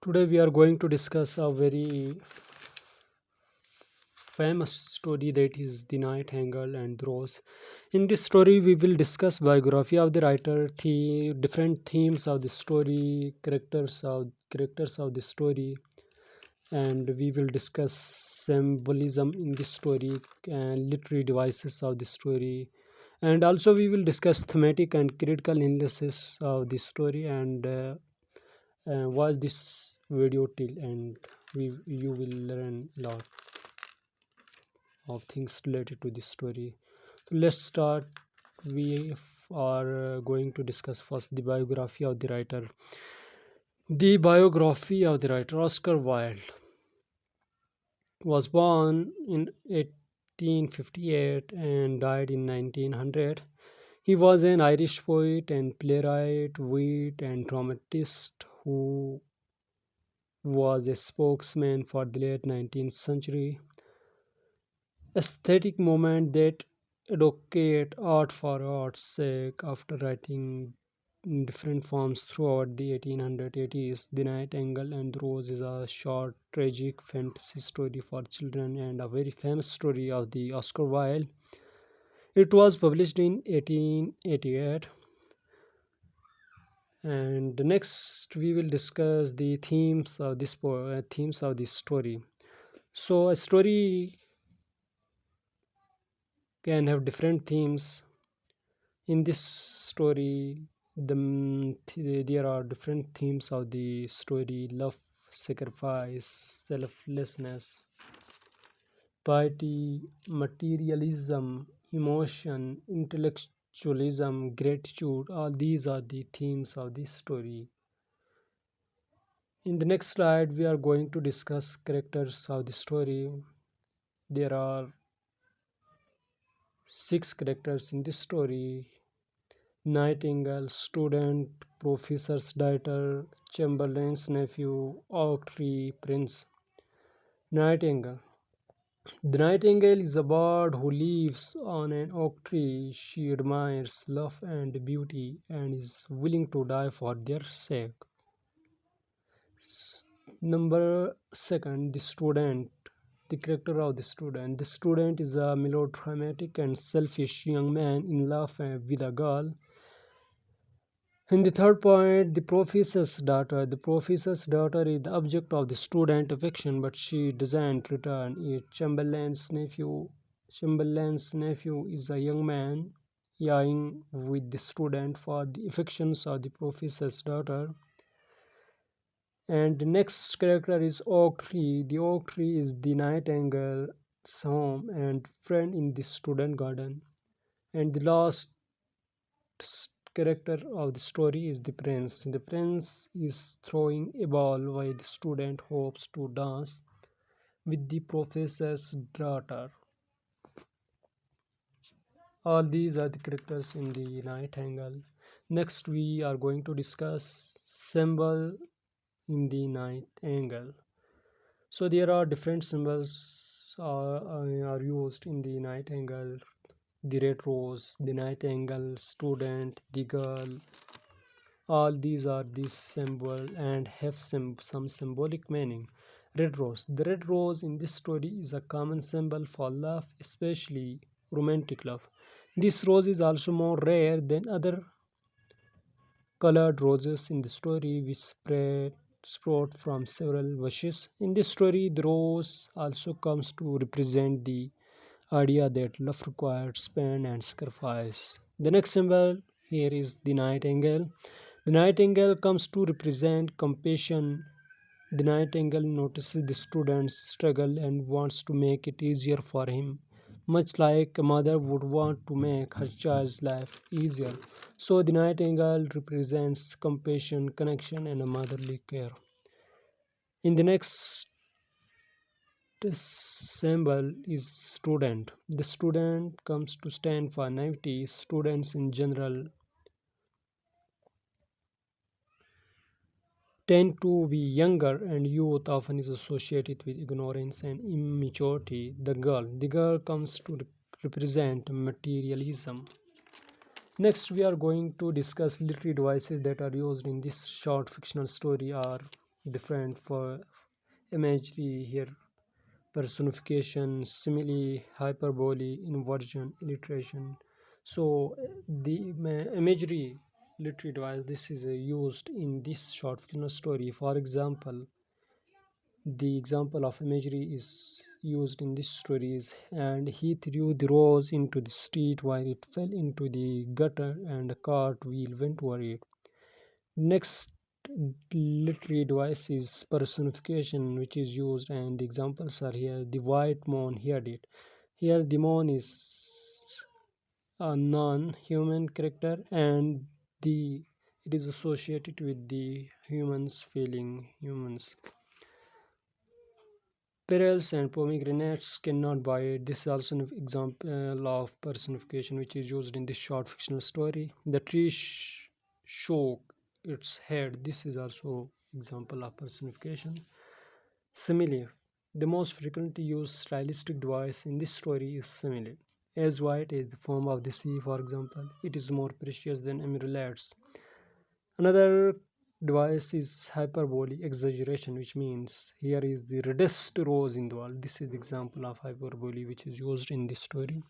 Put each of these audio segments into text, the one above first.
Today we are going to discuss a very famous story, that is the Nightingale and the Rose. In this story, we will discuss biography of the writer, different themes of the story, characters of the story, and we will discuss symbolism in the story and literary devices of the story. And also, we will discuss thematic and critical analysis of the story and watch this video till end. You will learn a lot of things related to this story. So let's start. We are going to discuss first the biography of the writer. The biography of the writer Oscar Wilde was born in 1858 and died in 1900. He was an Irish poet and playwright, wit, and dramatist who was a spokesman for the late 19th century aesthetic movement that advocate art for art's sake. After writing in different forms throughout the 1880s, The Nightingale and the Rose is a short, tragic fantasy story for children and a very famous story of the Oscar Wilde. It was published in 1888. And next, we will discuss the themes of this story. So, a story can have different themes. In this story, there are different themes of the story: love, sacrifice, selflessness, piety, materialism, emotion, intellectualism, gratitude. All these are the themes of this story. In the next slide, we are going to discuss characters of the story. There are six characters in this story: Nightingale, student, professor's daughter, Chamberlain's nephew, oak tree, prince. Nightingale. The nightingale is a bird who lives on an oak tree. She admires love and beauty and is willing to die for their sake. Number second, the student. The character of the student. The student is a melodramatic and selfish young man in love with a girl. In the third point, the professor's daughter. The professor's daughter is the object of the student affection, but she doesn't return it. Chamberlain's nephew. Chamberlain's nephew is a young man yearning with the student for the affections of the professor's daughter. And the next character is Oak Tree. The oak tree is the nightingale's home and friend in the student garden. And the last character of the story is the prince. The prince is throwing a ball while the student hopes to dance with the professor's daughter. All these are the characters in the Nightingale. Next, we are going to discuss symbol in the Nightingale. So there are different symbols are used in the Nightingale: the red rose, the nightingale, student, the girl. All these are the symbol and have some symbolic meaning. Red rose. The red rose in this story is a common symbol for love, especially romantic love. This rose is also more rare than other colored roses in the story, which sprout from several bushes. In this story, the rose also comes to represent the idea that love requires pain and sacrifice. The next symbol here is the nightingale. The nightingale comes to represent compassion. The nightingale notices the student's struggle and wants to make it easier for him, much like a mother would want to make her child's life easier. So, the nightingale represents compassion, connection, and a motherly care. In the next symbol is student. The student comes to stand for naivety. Students in general tend to be younger, and youth often is associated with ignorance and immaturity. The girl comes to represent materialism. Next, we are going to discuss literary devices that are used in this short fictional story. Are different for imagery here: personification, simile, hyperbole, inversion, alliteration. So the imagery literary device, this is used in this short fictional story. For example, the example of imagery is used in this story is, and he threw the rose into the street while it fell into the gutter and a cart wheel went over it. Next literary device is personification, which is used, and the examples are here. The white moon heard it. Here the moon is a non-human character, and the it is associated with the humans feeling humans. Perils and pomegranates cannot buy it. This is also an example of personification which is used in this short fictional story. The tree shook its head. This is also example of personification. Simile. The most frequently used stylistic device in this story is simile. As white as the foam of the sea, for example, it is more precious than emeralds. Another device is hyperbole, exaggeration, which means here is the reddest rose in the world. This is the example of hyperbole which is used in this story.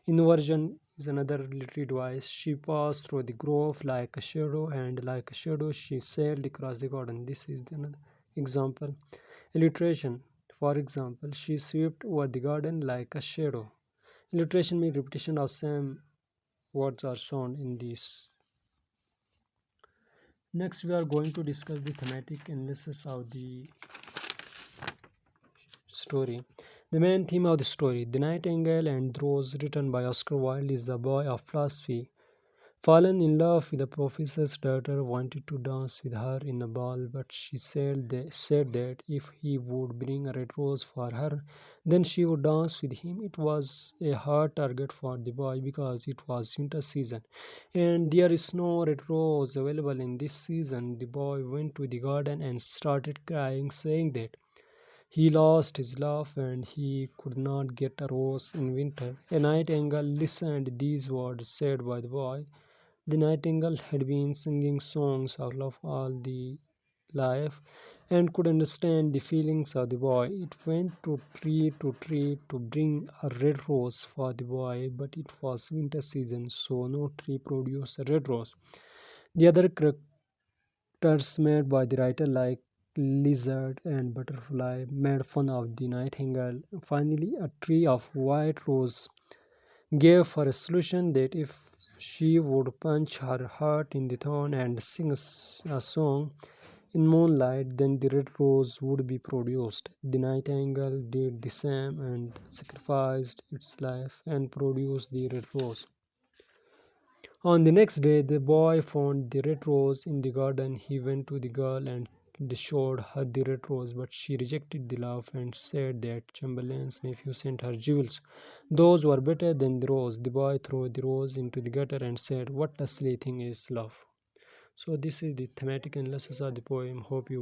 Inversion is another literary device. She passed through the grove like a shadow, and like a shadow she sailed across the garden. This is another example. Alliteration, for example, she swept over the garden like a shadow. Alliteration means repetition of same words or sound in this. Next, we are going to discuss the thematic analysis of the story. The main theme of the story, The Nightingale and the Rose, written by Oscar Wilde, is a boy of philosophy, fallen in love with a professor's daughter, wanted to dance with her in a ball, but she said that if he would bring a red rose for her, then she would dance with him. It was a hard target for the boy because it was winter season, and there is no red rose available in this season. The boy went to the garden and started crying, saying that he lost his love and he could not get a rose in winter. A nightingale listened to these words said by the boy. The nightingale had been singing songs of love all the life and could understand the feelings of the boy. It went to tree to bring a red rose for the boy, but it was winter season, so no tree produced a red rose. The other characters made by the writer, like lizard and butterfly, made fun of the nightingale. Finally, a tree of white rose gave her a solution that if she would punch her heart in the thorn and sing a song in moonlight, then the red rose would be produced. The nightingale did the same and sacrificed its life and produced the red rose. On the next day, the boy found the red rose in the garden. He went to the girl and showed her the red rose, but she rejected the love and said that Chamberlain's nephew sent her jewels. Those were better than the rose. The boy threw the rose into the gutter and said, "What a silly thing is love." So this is the thematic analysis of the poem. Hope you